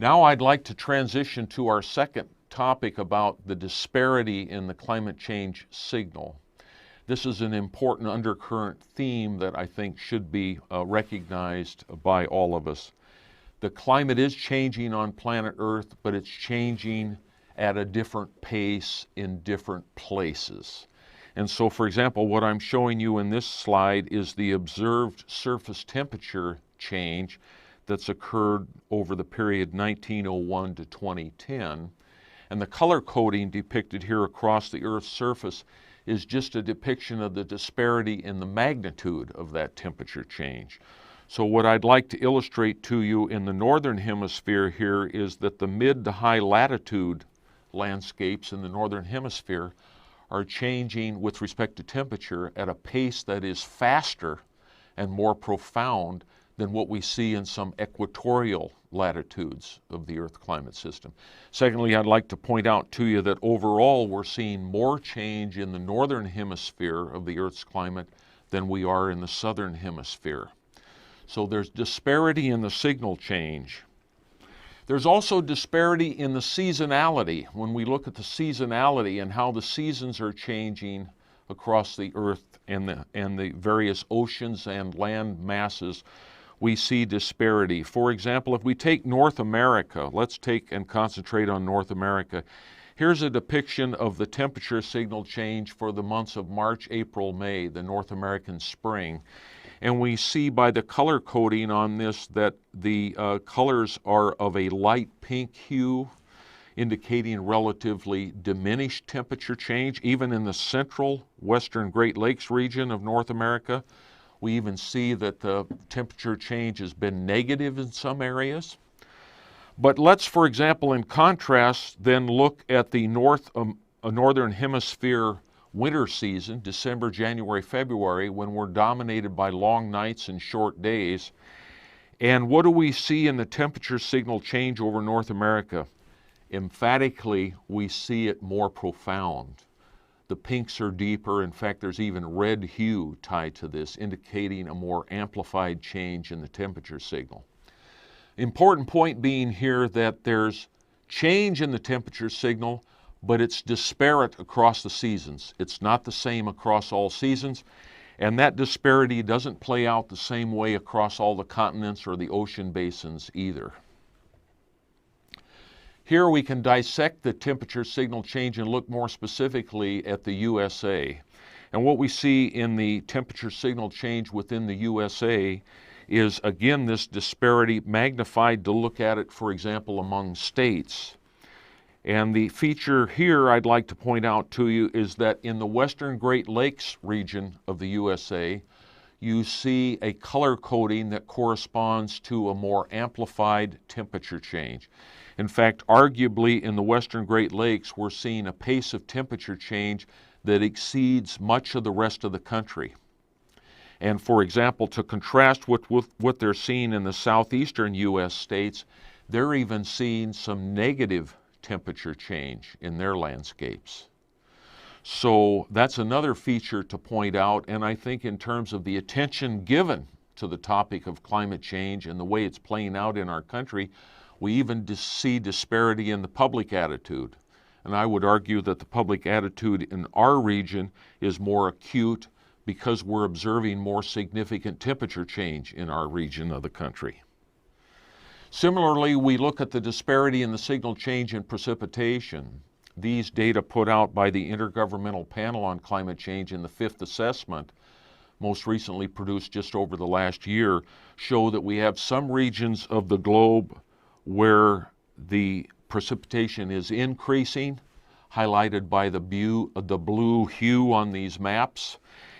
Now I'd like to transition to our second topic about the disparity in the climate change signal. This is an important undercurrent theme that I think should be recognized by all of us. The climate is changing on planet Earth, but it's changing at a different pace in different places. And so, for example, what I'm showing you in this slide is the observed surface temperature change that's occurred over the period 1901 to 2010. And the color coding depicted here across the Earth's surface is just a depiction of the disparity in the magnitude of that temperature change. So what I'd like to illustrate to you in the northern hemisphere here is that the mid to high latitude landscapes in the northern hemisphere are changing with respect to temperature at a pace that is faster and more profound than what we see in some equatorial latitudes of the Earth climate system. Secondly, I'd like to point out to you that overall we're seeing more change in the northern hemisphere of the Earth's climate than we are in the southern hemisphere. So there's disparity in the signal change. There's also disparity in the seasonality. When we look at the seasonality and how the seasons are changing across the Earth and the various oceans and land masses, we see disparity. For example, if we take North America, let's take and concentrate on North America. Here's a depiction of the temperature signal change for the months of March, April, May, the North American spring. And we see by the color coding on this that the colors are of a light pink hue, indicating relatively diminished temperature change. Even in the central western Great Lakes region of North America, we even see that the temperature change has been negative in some areas. But let's, for example, in contrast, then look at the northern hemisphere winter season, December, January, February, when we're dominated by long nights and short days. And what do we see in the temperature signal change over North America? Emphatically, we see it more profound. The pinks are deeper. In fact, there's even red hue tied to this, indicating a more amplified change in the temperature signal. Important point being here that there's change in the temperature signal, but it's disparate across the seasons. It's not the same across all seasons, and that disparity doesn't play out the same way across all the continents or the ocean basins either. Here we can dissect the temperature signal change and look more specifically at the USA. And what we see in the temperature signal change within the USA is, again, this disparity magnified to look at it, for example, among states. And the feature here I'd like to point out to you is that in the western Great Lakes region of the USA, you see a color coding that corresponds to a more amplified temperature change. In fact, arguably in the western Great Lakes, we're seeing a pace of temperature change that exceeds much of the rest of the country. And for example, to contrast with what they're seeing in the southeastern U.S. states, they're even seeing some negative temperature change in their landscapes. So that's another feature to point out, and I think in terms of the attention given to the topic of climate change and the way it's playing out in our country, we even see disparity in the public attitude. And I would argue that the public attitude in our region is more acute because we're observing more significant temperature change in our region of the country. Similarly, we look at the disparity in the signal change in precipitation. These data put out by the Intergovernmental Panel on Climate Change in the fifth assessment, most recently produced just over the last year, show that we have some regions of the globe where the precipitation is increasing, highlighted by the blue hue on these maps.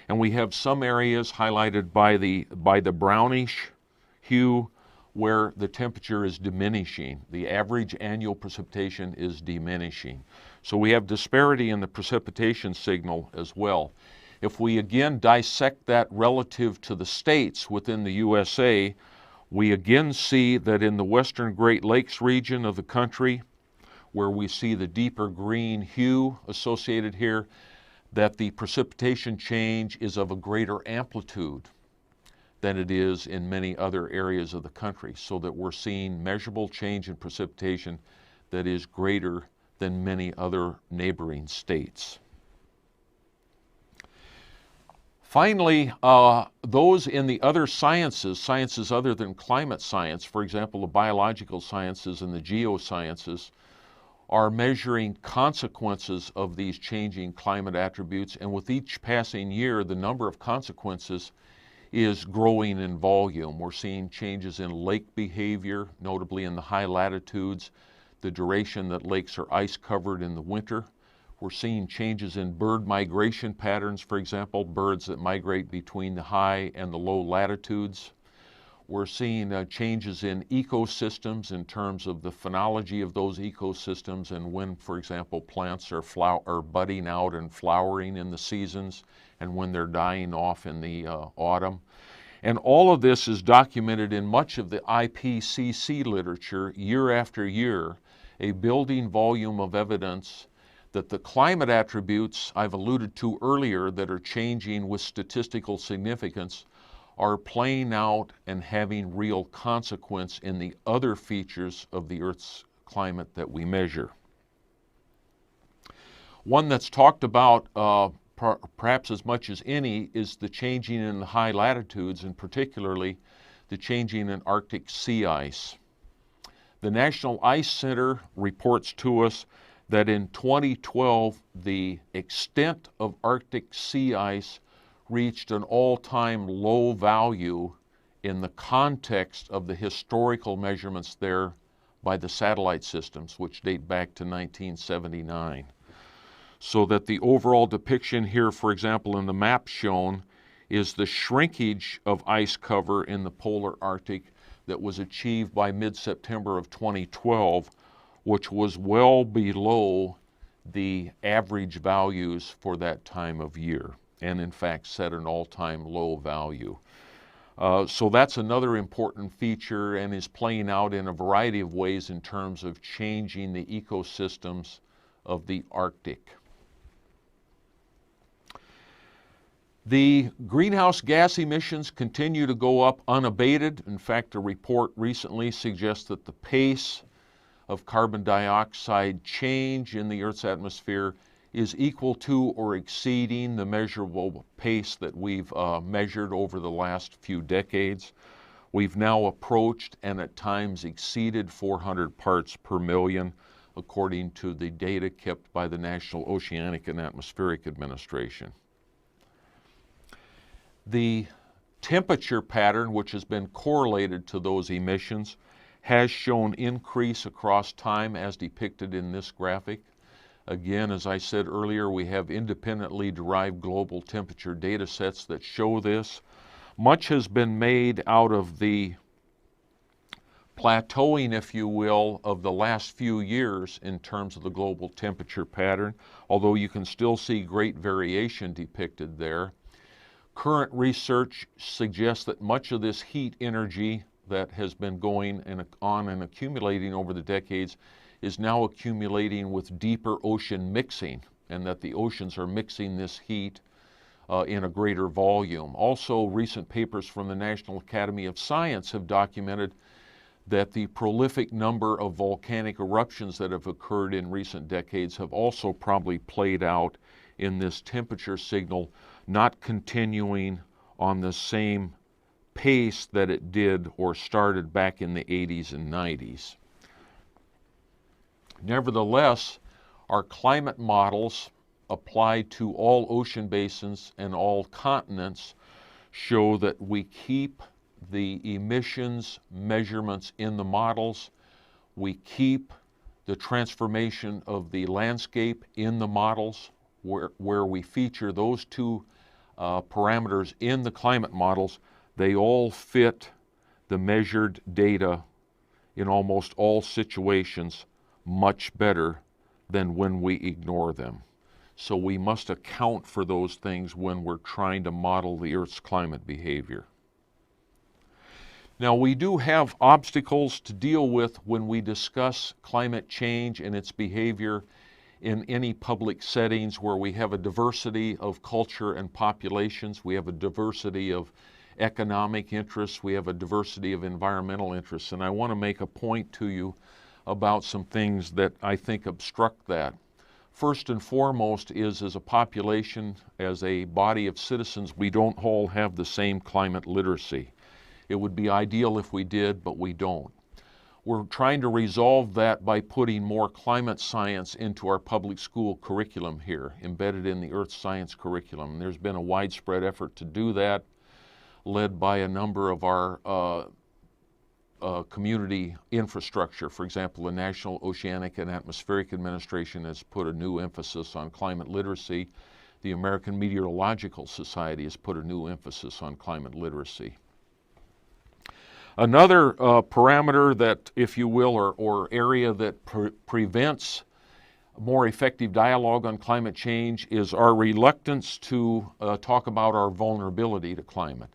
And we have some areas highlighted by the brownish hue where the temperature is diminishing. The average annual precipitation is diminishing. So we have disparity in the precipitation signal as well. If we again dissect that relative to the states within the USA, we again see that in the western Great Lakes region of the country, where we see the deeper green hue associated here, that the precipitation change is of a greater amplitude than it is in many other areas of the country, so that we're seeing measurable change in precipitation that is greater than many other neighboring states. Finally, those in the other sciences other than climate science, for example, the biological sciences and the geosciences, are measuring consequences of these changing climate attributes, and with each passing year, the number of consequences is growing in volume. We're seeing changes in lake behavior, notably in the high latitudes, the duration that lakes are ice covered in the winter. We're seeing changes in bird migration patterns, for example, birds that migrate between the high and the low latitudes. We're seeing changes in ecosystems in terms of the phenology of those ecosystems and when, for example, plants are budding out and flowering in the seasons and when they're dying off in the autumn. And all of this is documented in much of the IPCC literature year after year, a building volume of evidence that the climate attributes I've alluded to earlier that are changing with statistical significance are playing out and having real consequence in the other features of the Earth's climate that we measure. One that's talked about perhaps as much as any is the changing in the high latitudes, and particularly the changing in Arctic sea ice. The National Ice Center reports to us that in 2012, the extent of Arctic sea ice reached an all-time low value in the context of the historical measurements there by the satellite systems, which date back to 1979. So that the overall depiction here, for example, in the map shown, is the shrinkage of ice cover in the polar Arctic that was achieved by mid-September of 2012, which was well below the average values for that time of year, and in fact set an all-time low value. So that's another important feature and is playing out in a variety of ways in terms of changing the ecosystems of the Arctic. The greenhouse gas emissions continue to go up unabated. In fact, a report recently suggests that the pace of carbon dioxide change in the Earth's atmosphere is equal to or exceeding the measurable pace that we've measured over the last few decades. We've now approached and at times exceeded 400 parts per million, according to the data kept by the National Oceanic and Atmospheric Administration. The temperature pattern, which has been correlated to those emissions, has shown increase across time as depicted in this graphic. Again, as I said earlier, we have independently derived global temperature data sets that show this. Much has been made out of the plateauing, if you will, of the last few years in terms of the global temperature pattern, although you can still see great variation depicted there. Current research suggests that much of this heat energy that has been going on and accumulating over the decades is now accumulating with deeper ocean mixing, and that the oceans are mixing this heat in a greater volume. Also, recent papers from the National Academy of Science have documented that the prolific number of volcanic eruptions that have occurred in recent decades have also probably played out in this temperature signal, not continuing on the same pace that it did or started back in the 80s and 90s. Nevertheless, our climate models applied to all ocean basins and all continents show that we keep the emissions measurements in the models, we keep the transformation of the landscape in the models, where we feature those two parameters in the climate models. They all fit the measured data in almost all situations much better than when we ignore them. So we must account for those things when we're trying to model the Earth's climate behavior. Now, we do have obstacles to deal with when we discuss climate change and its behavior in any public settings where we have a diversity of culture and populations. We have a diversity of economic interests, we have a diversity of environmental interests, and I want to make a point to you about some things that I think obstruct that. First and foremost is, as a population, as a body of citizens, we don't all have the same climate literacy. It would be ideal if we did, but we don't. We're trying to resolve that by putting more climate science into our public school curriculum here, embedded in the earth science curriculum. And there's been a widespread effort to do that, led by a number of our community infrastructure. For example, the National Oceanic and Atmospheric Administration has put a new emphasis on climate literacy. The American Meteorological Society has put a new emphasis on climate literacy. Another parameter that, if you will, or area that prevents more effective dialogue on climate change is our reluctance to talk about our vulnerability to climate.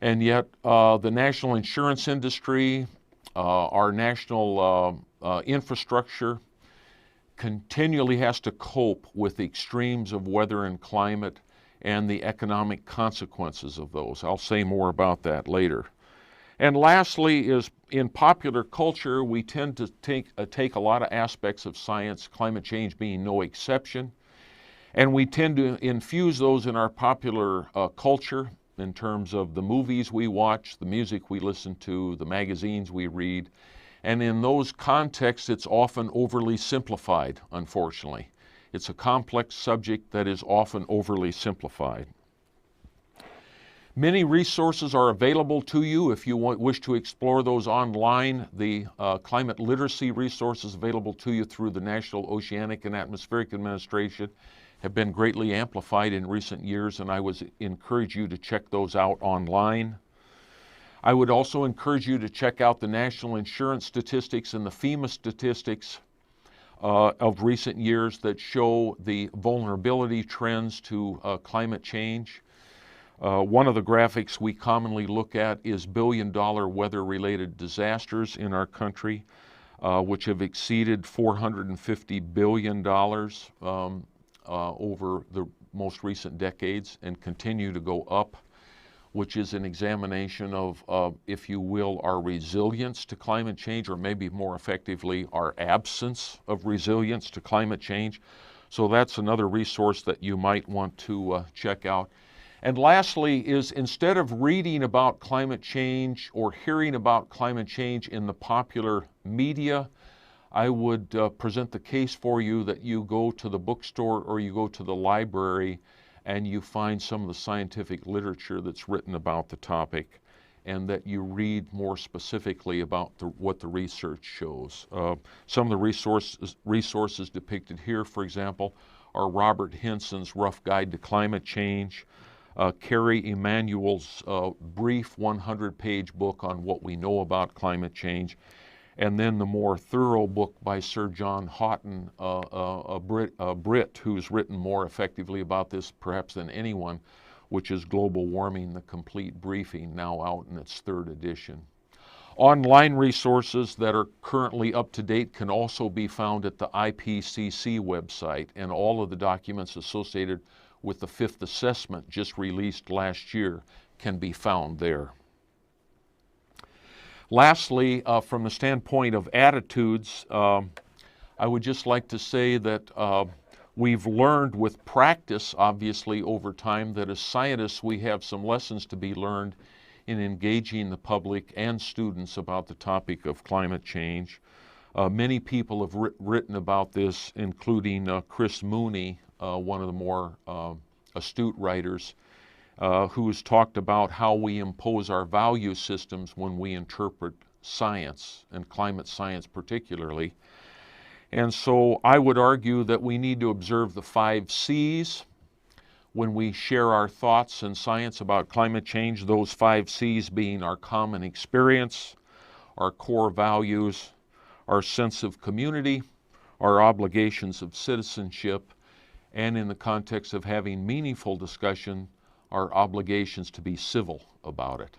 And yet the national insurance industry, our national infrastructure continually has to cope with the extremes of weather and climate and the economic consequences of those. I'll say more about that later. And lastly is, in popular culture, we tend to take a lot of aspects of science, climate change being no exception, and we tend to infuse those in our popular culture in terms of the movies we watch, the music we listen to, the magazines we read, and in those contexts it's often overly simplified, unfortunately. It's a complex subject that is often overly simplified. Many resources are available to you if you wish to explore those online. The climate literacy resources available to you through the National Oceanic and Atmospheric Administration have been greatly amplified in recent years, and I would encourage you to check those out online. I would also encourage you to check out the national insurance statistics and the FEMA statistics of recent years that show the vulnerability trends to climate change. One of the graphics we commonly look at is billion-dollar weather-related disasters in our country, which have exceeded $450 billion over the most recent decades and continue to go up, which is an examination of, if you will, our resilience to climate change, or maybe more effectively, our absence of resilience to climate change. So that's another resource that you might want to check out. And lastly is, instead of reading about climate change or hearing about climate change in the popular media, I would present the case for you that you go to the bookstore or you go to the library and you find some of the scientific literature that's written about the topic, and that you read more specifically about what the research shows. Some of the resources depicted here, for example, are Robert Henson's Rough Guide to Climate Change, Kerry Emanuel's brief 100-page book on what we know about climate change, and then the more thorough book by Sir John Houghton, a Brit who's written more effectively about this perhaps than anyone, which is Global Warming, the Complete Briefing, now out in its 3rd edition. Online resources that are currently up to date can also be found at the IPCC website, and all of the documents associated with the 5th assessment just released last year can be found there. Lastly, from the standpoint of attitudes, I would just like to say that we've learned with practice, obviously, over time, that as scientists we have some lessons to be learned in engaging the public and students about the topic of climate change. Many people have written about this, including Chris Mooney, one of the more astute writers, who has talked about how we impose our value systems when we interpret science, and climate science particularly. And so I would argue that we need to observe the 5 C's when we share our thoughts and science about climate change, those 5 C's being our common experience, our core values, our sense of community, our obligations of citizenship, and in the context of having meaningful discussion, our obligations to be civil about it.